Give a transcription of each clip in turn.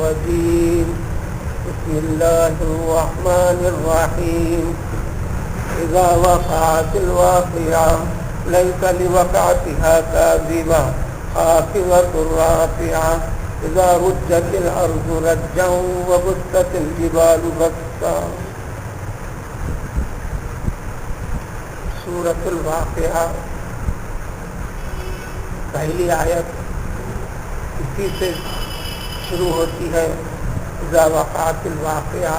الرجيم بسم الله الرحمن الرحيم إذا وقعت الواقعة ليس لوقعتها كاذبة خافضة رافعة إذا رجت الأرض رجا وبست الجبال بسا. سورۃ الواقعہ پہلی آیت اسی سے شروع ہوتی ہے. اذا وقعت الواقعہ،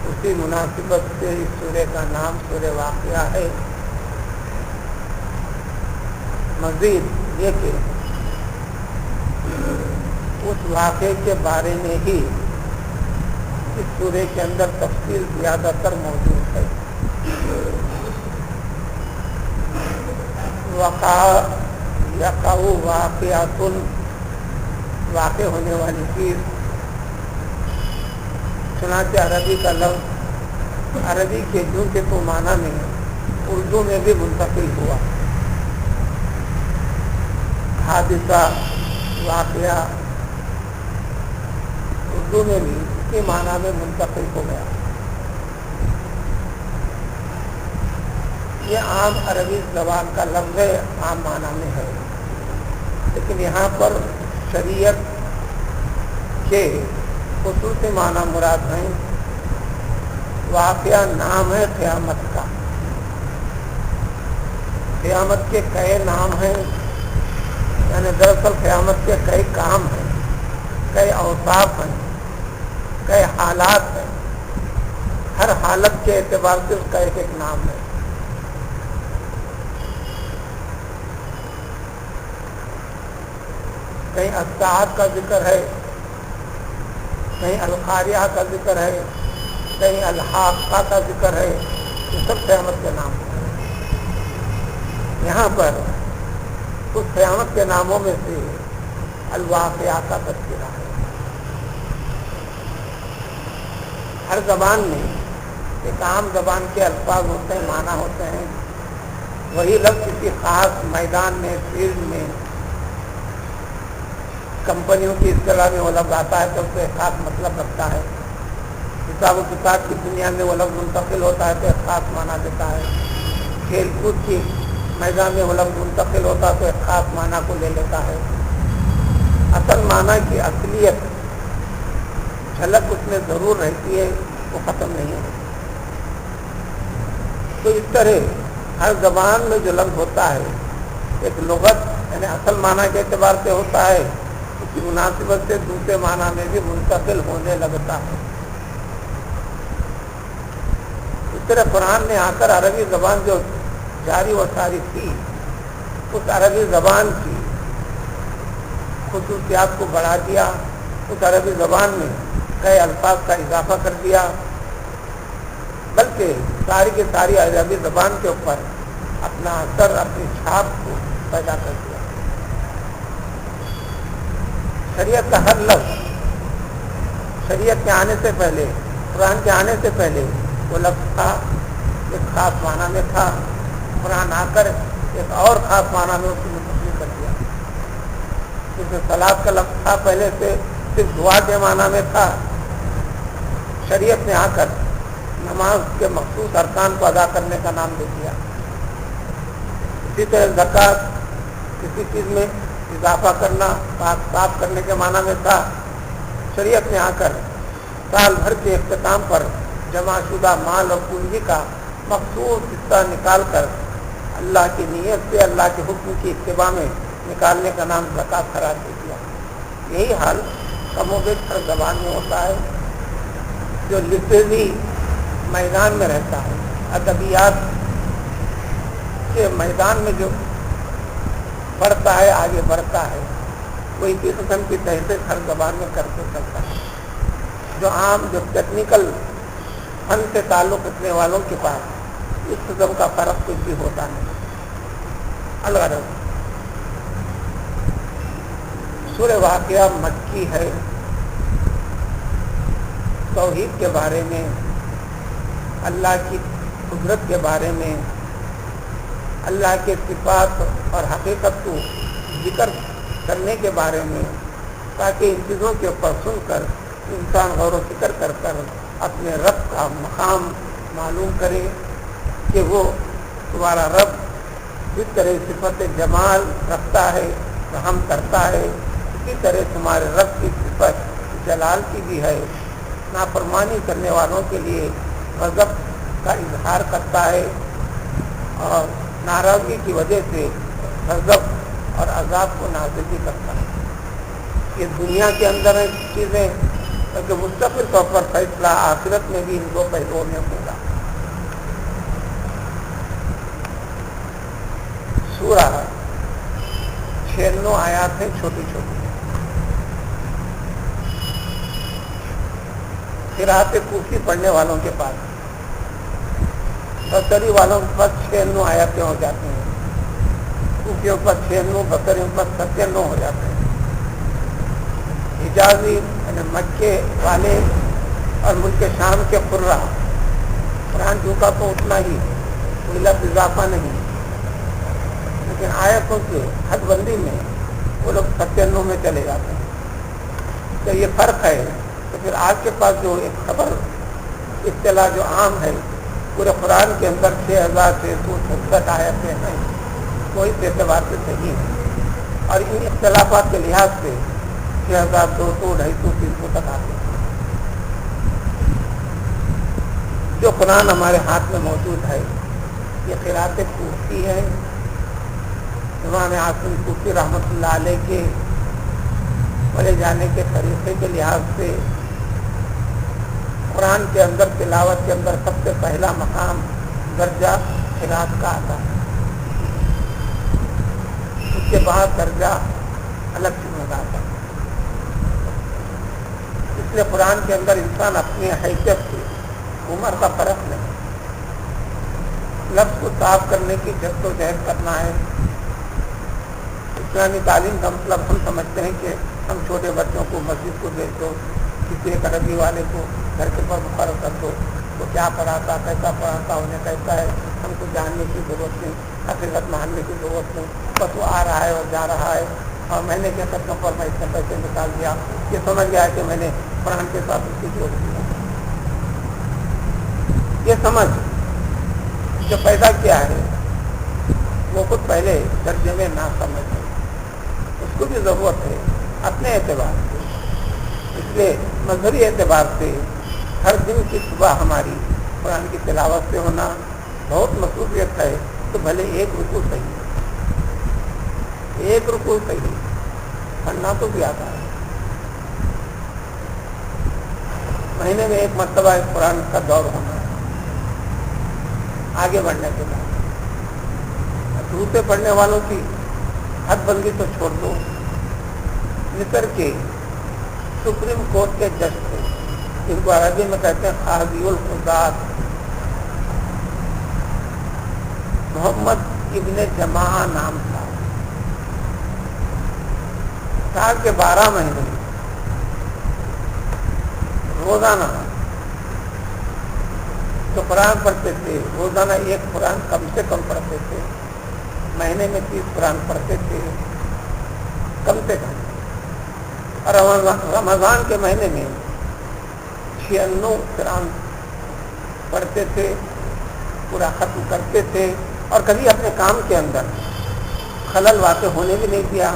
اسی مناسبت سے اس سورہ کا نام سورہ واقعہ ہے. مزید یہ کہ اس واقعے کے بارے میں ہی اس سورہ کے اندر تفصیل زیادہ تر موجود ہے. وقع یقع واقعۃ، واقع ہونے والی چیز. چنانچہ عربی کا لفظ عربی کے جوں کے تو معنی میں اردو میں بھی منتقل ہوا. حادثہ، واقعہ اردو میں بھی اسی معنی میں منتقل ہو گیا. یہ عام عربی زبان کا لفظ ہے، عام معنی میں ہے، لیکن یہاں پر شریعت کے خصوصی معنی مراد ہیں. واقعہ نام ہے قیامت کا. قیامت کے کئی نام ہیں، یعنی دراصل قیامت کے کئی کام ہیں، کئی اوصاف ہیں، کئی حالات ہیں. ہر حالت کے اعتبار سے اس کا ایک ایک نام ہے. کہیں الساعۃ کا ذکر ہے، کہیں القاریہ کا ذکر ہے، کہیں الحاقہ کا ذکر ہے. یہ سب قیامت کے نام ہیں. یہاں پر اس قیامت کے ناموں میں سے الواقعہ کا تذکرہ ہے. ہر زبان میں ایک عام زبان کے الفاظ ہوتے ہیں، معنی ہوتے ہیں. وہی لفظ کسی خاص میدان میں، فیلڈ میں، کمپنیوں کی اصطلاح میں وہ لفظ آتا ہے تو اس کو ایک خاص مطلب رکھتا ہے. حساب و کتاب کی دنیا میں وہ لفظ منتقل ہوتا ہے تو ایک خاص معنی دیتا ہے. کھیل کود کی میدان میں وہ لفظ منتقل ہوتا ہے تو ایک خاص معنی کو لے لیتا ہے. اصل معنی کی اصلیت جھلک اس میں ضرور رہتی ہے، وہ ختم نہیں ہوتی. تو اس طرح ہر زبان میں جو لفظ ہوتا ہے ایک لغت یعنی اصل معنی کے اعتبار سے ہوتا ہے، اس کی مناسبت سے دوسرے معنی میں بھی منتقل ہونے لگتا ہے. اس طرح قرآن نے آ کر عربی زبان جو جاری و ساری تھی، اس عربی زبان کی خصوصیات کو بڑھا دیا. اس عربی زبان میں کئی الفاظ کا اضافہ کر دیا، بلکہ ساری کی ساری عربی زبان کے اوپر اپنا اثر، اپنی چھاپ کو پیدا کر دیا. شریعت کا ہر لفظ شریعت کے آنے سے پہلے، قرآن کے آنے سے پہلے وہ لفظ تھا، ایک خاص معنی میں تھا. قرآن آ کر ایک اور خاص معنی میں اس کی منتقلی کر دیا. جس میں صلاۃ کا لفظ تھا پہلے سے صرف دعا کے معنی میں تھا. شریعت نے آ کر نماز کے مخصوص ارکان کو ادا کرنے کا نام دے دیا. اسی طرح زکوٰۃ کسی چیز میں اضافہ کرنا، پاک صاف کرنے کے معنی میں تھا. شریعت نے آ کر سال بھر کے اختتام پر جمع شدہ مال اور پونجی کا مخصوص حصہ نکال کر اللہ کی نیت سے، اللہ کے حکم کی اتباع میں نکالنے کا نام زکوٰۃ قرار دے دیا. یہی حال کم و بیش ہر زبان میں ہوتا ہے. جو لٹریری میدان میں رہتا ہے، ادبیات کے میدان میں جو بڑھتا ہے، آگے بڑھتا ہے، کوئی بھی قسم کی تحقیق ہر زبان میں کرتے چلتا ہے. جو عام، جو ٹیکنیکل فن سے تعلق رکھنے والوں کے پاس اس قسم کا فرق کچھ بھی ہوتا نہیں. الغرض سورہ واقعہ مکی ہے. توحید کے بارے میں، اللہ کی قدرت کے بارے میں، اللہ کے صفات اور حقیقت کو ذکر کرنے کے بارے میں تاکہ ان چیزوں کے اوپر سن کر انسان غور و فکر کر کر اپنے رب کا مقام معلوم کرے کہ وہ تمہارا رب جس طرح صفت جمال رکھتا ہے، رحم کرتا ہے، اسی طرح تمہارے رب کی صفت جلال کی بھی ہے۔ نافرمانی کرنے والوں کے لیے غضب کا اظہار کرتا ہے اور ناراضگی کی وجہ سے غضب اور عذاب کو نازل بھی کرتا ہے۔ یہ دنیا کے اندر ہے چیزیں، کہ مستقل طور پر فیصلہ آخرت میں بھی ان دو پہلوؤں میں ہوگا۔ سورہ 96 آیات ہیں، چھوٹی چھوٹی قرأت کوفی پڑھنے والوں کے پاس، بصری والوں کے پاس 96 آیاتیں ہو جاتی ہیں، کوفیوں پر 96، بصریوں پر 97 ہو جاتے ہیں۔ حجازی یعنی مکے والے اور ملک شام کے قرہ قرآن جھوکا تو اتنا ہی، کوئی لفظ اضافہ نہیں، لیکن آیتوں کی حد بندی میں وہ لوگ 97 میں چلے جاتے ہیں۔ تو یہ فرق ہے۔ تو پھر آپ کے پاس جو ایک خبر اطلاع جو عام ہے، پورے قرآن کے اندر 6667 آیتیں ہیں، کوئی اعتبار سے صحیح ہے، اور ان اختلافات کے لحاظ سے 6200، 250، 300 تک آتے ہیں۔ جو قرآن ہمارے ہاتھ میں موجود ہے یہ قرأت کوفی ہے، امام عاصم کوفی رحمۃ اللہ علیہ کے پڑھے جانے کے طریقے کے لحاظ سے قرآن کے اندر تلاوت کے اندر سب سے پہلا مقام درجہ قرأت کا آتا ہے، اس کے بعد درجہ الگ چیزوں کا آتا ہے۔ اس لیے قرآن کے اندر انسان اپنی حیثیت سے عمر کا فرق نہیں، لفظ کو صاف کرنے کی جد و جہد کرنا ہے۔ اسلامی تعلیم کا مطلب ہم سمجھتے ہیں کہ ہم چھوٹے بچوں کو مسجد کو بھیج دو، کسی ایک عربی والے کو گھر کے پر مقرر کر دو، وہ کیا پڑھاتا، کیسا پڑھاتا، انہیں کیسا ہے، ہم کو جاننے کی ضرورت نہیں، حقیقت ماننے کی ضرورت نہیں، بس وہ آ رہا ہے اور جا رہا ہے، اور میں نے کیا کرتا ہوں پر میں اتنے پیسے نکال دیا، یہ سمجھ گیا کہ میں نے قرآن کے ساتھ اس کی جوڑ دیا۔ یہ سمجھ جو پیدا کیا ہے وہ خود پہلے ترجمے نہ سمجھ ہے، اس کو بھی ضرورت ہے اپنے اعتبار سے۔ اس لیے مذہبی اعتبار سے ہر دن کی صبح ہماری قرآن کی تلاوت سے ہونا بہت مصروفیت ہے، تو بھلے ایک رکوع صحیح، ایک رکوع صحیح پڑھنا تو بھی آتا ہے۔ مہینے میں ایک مرتبہ اس قرآن کا دور ہونا ہے، آگے بڑھنے کے بعد دوسرے پڑھنے والوں کی حد بندی تو چھوڑ دو۔ مصر کے سپریم کورٹ کے جج تھے، جن کو عربی میں کہتے ہیں قاضی القضات، محمد ابن جماع نام تھا۔ سال کے 12 مہینے روزانہ جو قرآن پڑھتے تھے، روزانہ ایک قرآن کم سے کم پڑھتے تھے، مہینے میں 30 قرآن پڑھتے تھے کم سے کم، اور رمضان کے مہینے میں 96 قرآن پڑھتے تھے، پورا ختم کرتے تھے، اور کبھی اپنے کام کے اندر خلل واقع ہونے بھی نہیں دیا۔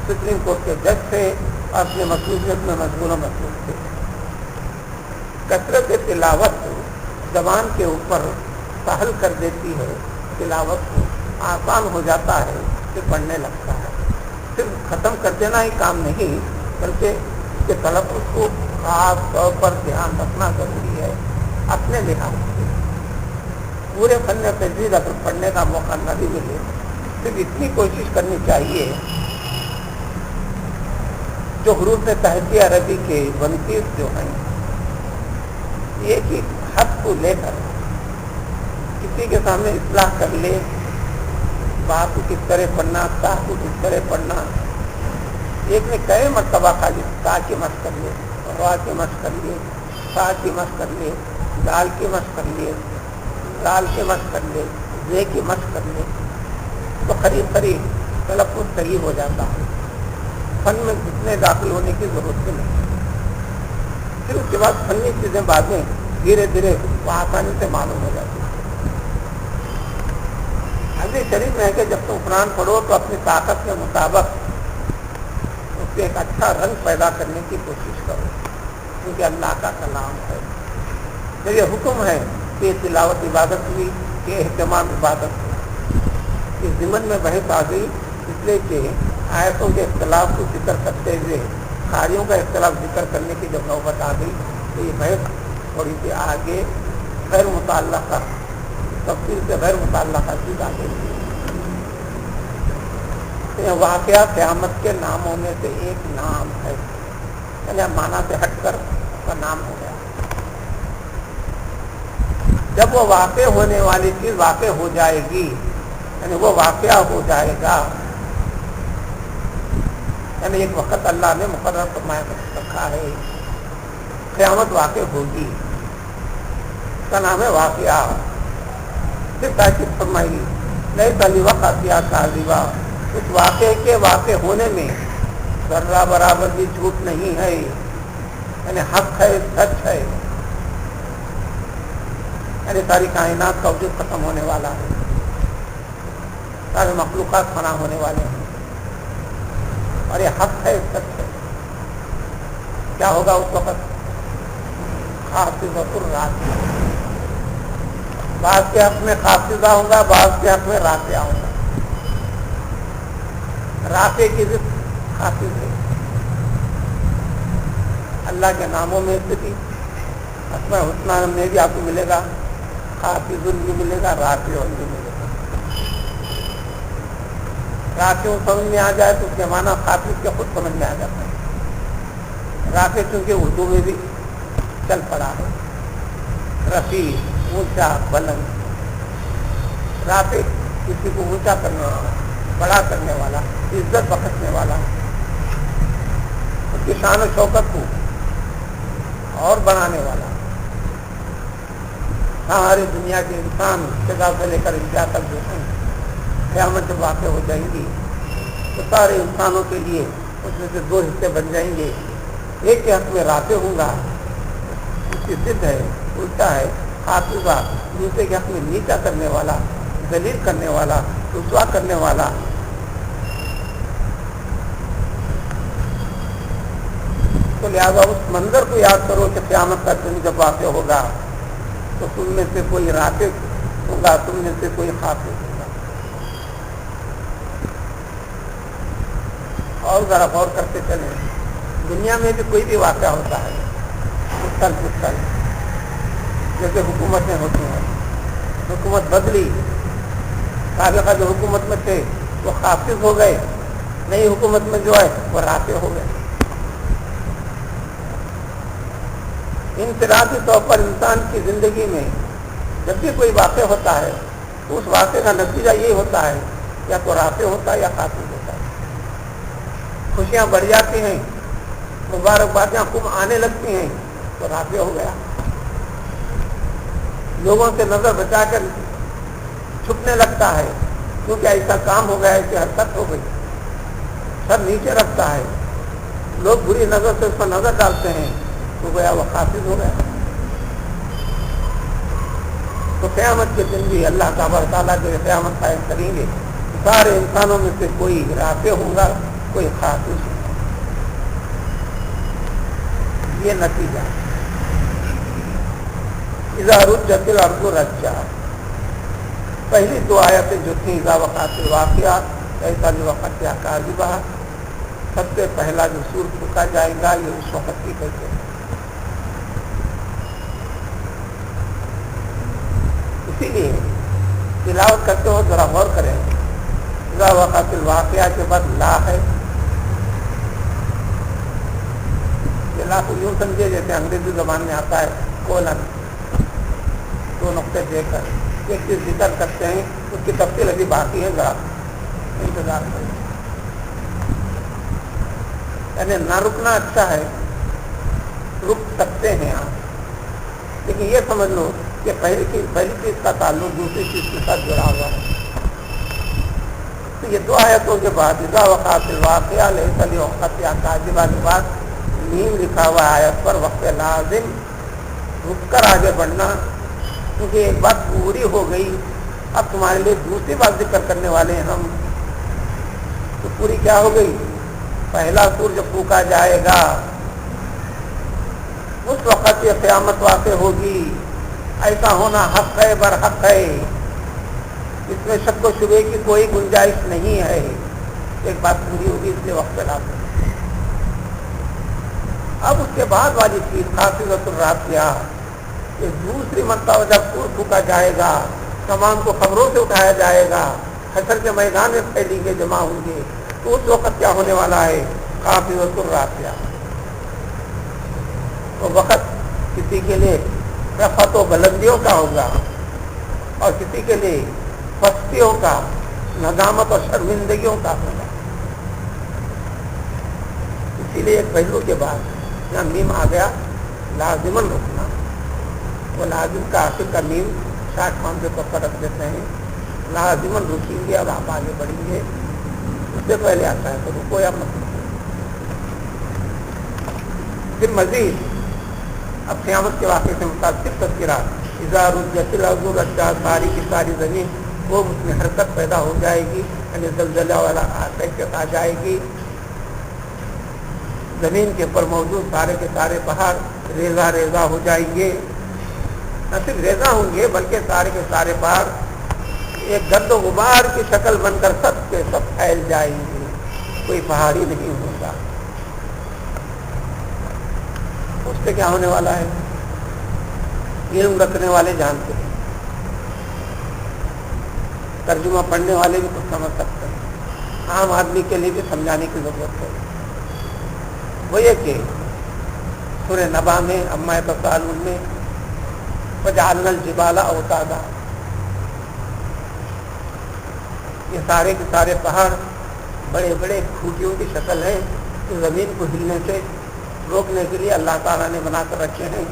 سپریم کورٹ کے جج تھے اور اپنے مصروفیت میں مشغول و مصروف تھے۔ کثرت تلاوت زبان کے اوپر سہل کر دیتی ہے، تلاوت کو آسان ہو جاتا ہے، پھر پڑھنے لگتا ہے۔ صرف ختم کر دینا ہی کام نہیں، بلکہ اس کے تلفظ کو خاص طور پر دھیان رکھنا ضروری ہے اپنے لحاظ سے۔ پورے فن تجوید اگر پڑھنے کا موقع نہ بھی ملے، صرف اتنی کوشش کرنی چاہیے جو حروف تہجی عربی کے 29 جو ہیں، ایک ہی حد کو لے کر کسی کے سامنے اصلاح کر لے، بات کو کس طرح پڑھنا، تا کو کس طرح پڑھنا، ایک نے کئی مرتبہ خالی تا کی مشق کر لیے، را کی مشق کر لیے، سا کی مشق کر لیے، دال کی مشق کر لیے، دال کی مشق کر لیے، زے کی مشق کر لیے، تو قریب قریب تلفظ صحیح ہو جاتا ہے۔ فن میں گھسنے داخل ہونے کی ضرورت بھی نہیں. پھر اس کے بعد فنی چیزیں بعد میں دھیرے دھیرے وہ آسانی سے معلوم ہو جاتی ہے. حدیث شریف میں ہے کہ جب تم قرآن پڑھو تو اپنی طاقت کے مطابق اس سے ایک اچھا رنگ پیدا کرنے کی کوشش کرو، کیونکہ اللہ کا کلام ہے. جب یہ حکم ہے کہ یہ تلاوت عبادت ہوئی، یہ اہتمام عبادت ہوئی. اس ضمن میں بحث آ گئی اس لیے کہ آیتوں کے اختلاف کو ذکر کرتے ہوئے قاریوں کا اختلاف ذکر کرنے کی جب نوبت آ گئی تو یہ بحث تھوڑی سی آگے غیر متعلقہ تفصیل سے غیر متعلقہ چیز آ گئی. یہ واقعہ قیامت کے ناموں میں سے ایک نام ہے، یعنی معنی سے ہٹ کر اس کا نام ہو گیا. جب وہ واقع ہونے والی چیز واقع ہو جائے گی، یعنی وہ واقعہ ہو جائے گا، یعنی ایک وقت اللہ نے مقرر فرمایا رکھا ہے قیامت واقع ہوگی، اس کا نام ہے واقعہ. پھر تاکید فرمائی نہیں تلی وقت یا کاذبہ، اس واقعے کے واقع ہونے میں ذرہ برابر بھی جھوٹ نہیں ہے، یعنی حق ہے، سچ ہے. یعنی ساری کائنات کا وجود ختم ہونے والا ہے، سارے مخلوقات فنا ہونے والے ہیں، اور یہ حق ہے، سچ ہے. کیا ہوگا اس وقت؟ خافضۃ الرافعہ، بعض کے حق میں خافضہ ہوگا، بعض کے حق میں رافعہ ہوگا. رافع کی ضد خافض ہے. اللہ کے ناموں میں سے بھی اسماء الحسنی میں بھی آپ کو ملے گا، خافض بھی ملے گا، رافع بھی ملے گا. رافع سمجھ میں آ جائے تو اس کے معنی خافض کے خود سمجھ میں آ جاتا ہے. رافع چونکہ اردو میں بھی چل پڑا ہے، رفیع اونچا بلند. رافع کسی کو اونچا کرنے والا، بڑا کرنے والا، عزت بخشنے والا، اس کی شان و شوکت کو اور بڑھانے والا. ہماری دنیا کے انسان ابتدا سے لے کر انتہا تک جو ہیں قیامت جب واقع ہو جائیں گی تو سارے انسانوں کے لیے اس میں سے دو حصے بن جائیں گے. ایک کے حق میں رافع ہوں گا، اس کی ضد ہے، الٹا ہے خافضہ. دوسرے کے حق میں نیچا کرنے والا، ذلیل کرنے والا، رسوا کرنے والا. تو لہٰذا اس منظر کو یاد کرو کہ قیامت کا دن جب واقع ہوگا تو تم میں سے کوئی رافع ہوگا، تم میں سے کوئی خافض ہوگا. اور ذرا غور کرتے چلیں، دنیا میں بھی کوئی بھی واقعہ ہوتا ہے مثقل مثقل، جیسے حکومتیں ہوتی ہیں. حکومت بدلی، سابقہ جو حکومت میں تھے وہ خافض ہو گئے، نئی حکومت میں جو ہے وہ رافع ہو گئے. انفرادی طور پر انسان کی زندگی میں جب بھی کوئی واقع ہوتا ہے تو اس واقعے کا نتیجہ یہ ہوتا ہے یا تو رافع ہوتا ہے یا خافض ہوتا ہے. خوشیاں بڑھ جاتی ہیں، مبارکبادیاں خوب آنے لگتی ہیں تو رافع ہو گیا. لوگوں سے نظر بچا کر چھپنے لگتا ہے کیونکہ ایسا کام ہو گیا، ایسی حرکت ہو گئی، سر نیچے رکھتا ہے، لوگ بری نظر سے اس پر نظر ڈالتے ہیں تو گیا وہ خافض ہو گیا. تو قیامت کے دن بھی اللہ تعالیٰ جو قیامت قائم کریں گے سارے انسانوں میں سے کوئی رافع ہوگا، کوئی خافض ہوگا. یہ نتیجہ اذا رجت الارض رجا. پہلی دو آیتیں جو تھیں اذا وقعت الواقعہ ایسا وقت یا کاذبہ، سب سے پہلا جو سور پھونکا جائے گا یہ اس وقت کی کہتے ہیں. اسی لیے تلاوت کرتے ہو ذرا غور کریں، اذا وقعت الواقعہ کے بعد لا ہے. یہ لا کو یوں سمجھے جیسے انگریزی زبان میں آتا ہے کولن، دو نقطے دے کر ایک چیز ذکر کرتے ہیں، اس کی تفصیل ابھی باقی ہے، ذرا انتظار کریں. یعنی نہ رکنا اچھا ہے، رک سکتے ہیں آپ، لیکن یہ سمجھ لو کہ پہلی چیز کا تعلق دوسری چیز کے ساتھ جڑا ہوا ہے. تو یہ دو آیتوں کے بعد اذا وقعت الواقعہ لیس لوقعتها کاذبہ کے بعد میم لکھا ہوا آیت پر وقت لازم رک کر آگے بڑھنا، کیونکہ ایک بات پوری ہو گئی، اب تمہارے لیے دوسری بات ذکر کرنے والے ہیں ہم. تو پوری کیا ہو گئی؟ پہلا سور جب پھونکا جائے گا اس وقت یہ قیامت واقع ہوگی. ایسا ہونا حق ہے، برحق ہے، اس میں شک و شبے کی کوئی گنجائش نہیں ہے. ایک بات پوری ہوگی، اس لیے وقت لازم. اب اس کے بعد والی چیز خاصیت الرافیہ، کہ دوسری مرتبہ جب سور پھونکا جائے گا، تمام کو خبروں سے اٹھایا جائے گا، حشر کے میدان میں پھیلیں گے، جمع ہوں گے، تو اس وقت کیا ہونے والا ہے؟ خاصیت الرافیہ. تو وقت کسی کے لیے رفعت و بلندیوں کا ہوگا اور کسی کے لیے پستیوں کا، ندامت اور شرمندگیوں کا ہوگا. اسی لیے ایک پہلو کے بعد یہاں میم آ گیا لازماً رکنا. وہ لازم کا آخر کا میم شارٹ فارم کے طور پر رکھ دیتے ہیں. لازماً رکیں گے، اب آپ آگے بڑھیں گے. اس سے پہلے آتا ہے تو رکو یا مت رکو. پھر مزید اب قیامت کے واقعے سے متاثر تذکرات. اذا رجت الارض رجا، ساری کی ساری زمین وہ اس میں حرکت پیدا ہو جائے گی، یعنی زلزلہ والا کیفیت آ جائے گی. زمین کے اوپر موجود سارے کے سارے پہاڑ ریزہ ریزہ ہو جائیں گے. نہ صرف ریزہ ہوں گے بلکہ سارے کے سارے پہاڑ ایک گرد و غبار کی شکل بن کر سب کے سب پھیل جائیں گے. کوئی پہاڑی نہیں ہوگا. اس سے کیا ہونے والا ہے؟ علم رکھنے والے جانتے ہیں، ترجمہ پڑھنے والے بھی کچھ سمجھ سکتے ہیں، عام آدمی کے لیے بھی سمجھانے کی ضرورت ہے. وہ یہ کہ سورہ نبا میں اما یتساءلون میں وجعلنا الجبال اوتادا، یہ سارے کے سارے پہاڑ بڑے بڑے کھوٹیوں کی شکل ہے جو زمین کو ہلنے سے روکنے کے لیے اللہ تعالیٰ نے بنا کر رکھے ہیں.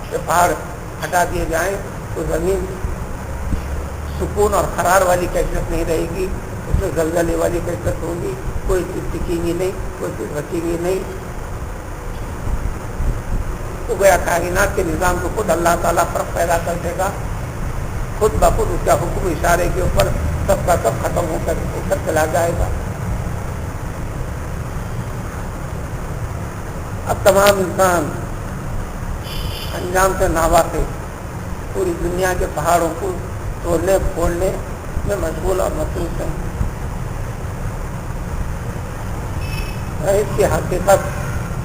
کہ پہاڑ ہٹا دیے جائیں تو زمین سکون اور قرار والی کیفیت نہیں رہے گی، اس میں زلزلے والی کیفیت ہوگی. کوئی چیز ٹکیں گی نہیں، کوئی چیز رکھیں گی نہیں. تو گویا کائنات کے نظام کو خود اللہ تعالیٰ فرق پیدا کر دے گا. خود بخود اس کا حکم اشارے کے اوپر سب کا سب ختم ہو کر چلا جائے گا. اب تمام انسان انجام سے ناواقف پوری دنیا کے پہاڑوں کو توڑنے پھوڑنے میں مشغول اور مصروف ہیں. اس کی حقیقت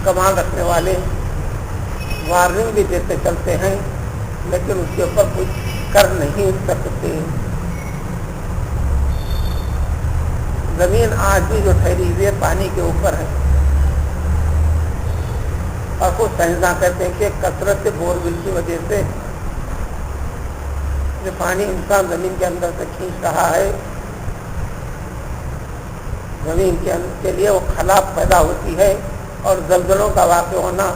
کمال رکھنے والے وارننگ بھی دیتے چلتے ہیں، لیکن اس کے اوپر کچھ کر نہیں سکتے. زمین آج بھی جو ٹھہری ہوئی ہے پانی کے اوپر ہے، اور کچھ سائنسداں کہتے ہیں کہ کثرت سے بورول کی وجہ سے جو پانی انسان زمین کے اندر سے کھینچ رہا ہے، زمین کے لیے وہ خلا پیدا ہوتی ہے اور زلزلوں کا واقع ہونا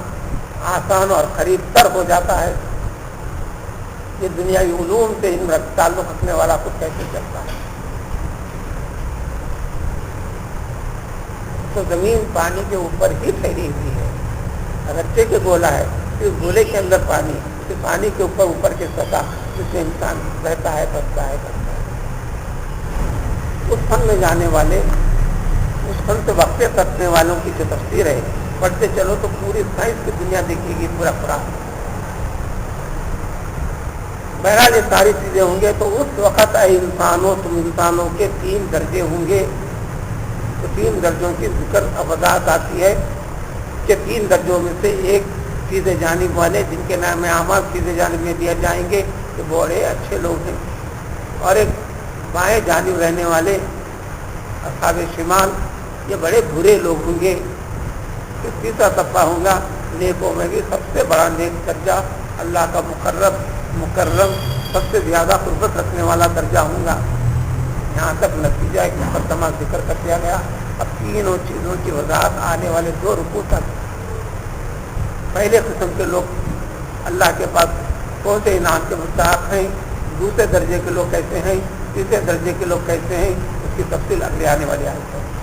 آسان اور قریب تر ہو جاتا ہے. یہ دنیاوی علوم سے ان تعلق رکھنے والا خود کیسے چلتا ہے؟ تو زمین پانی کے اوپر ہی ٹھہری ہوئی ہے. اگرچہ کہ گولا ہے، اس گولے کے اندر پانی، اس پانی کے اوپر کے سطح جس میں انسان رہتا ہے، بستا ہے. اس فن میں جانے والے، اس فن سے واقف رکھنے والوں کی جو تفسیر ہے پڑھتے چلو تو پوری سائنس کی دنیا دیکھے گی پورا پورا. بہرحال یہ ساری چیزیں ہوں گے تو اس وقت اے انسانوں، تم انسانوں کے 3 درجے ہوں گے. تو 3 درجوں کی ذکر وضاحت آتی ہے کہ 3 درجوں میں سے ایک سیدھے جانب والے جن کے نام اعمال سیدھے جانب میں دیا جائیں گے کہ بڑے اچھے لوگ ہیں، اور ایک بائیں جانب رہنے والے اصحاب شمال یہ بڑے برے لوگ ہوں گے. تیسرا طبقہ ہوگا نیکوں میں بھی سب سے بڑا نیک درجہ، اللہ کا مکرم سب سے زیادہ قربت رکھنے والا درجہ ہوگا. یہاں تک نتیجہ ایک مقدمہ ذکر کر دیا گیا. اب تینوں چیزوں کی وضاحت آنے والے 2 رکوع تک. پہلے قسم کے لوگ اللہ کے پاس کون سے انعام کے مستحق ہیں، دوسرے درجے کے لوگ کیسے ہیں، تیسرے درجے کے لوگ کیسے ہیں، اس کی تفصیل اگلے آنے والے آیت ہے.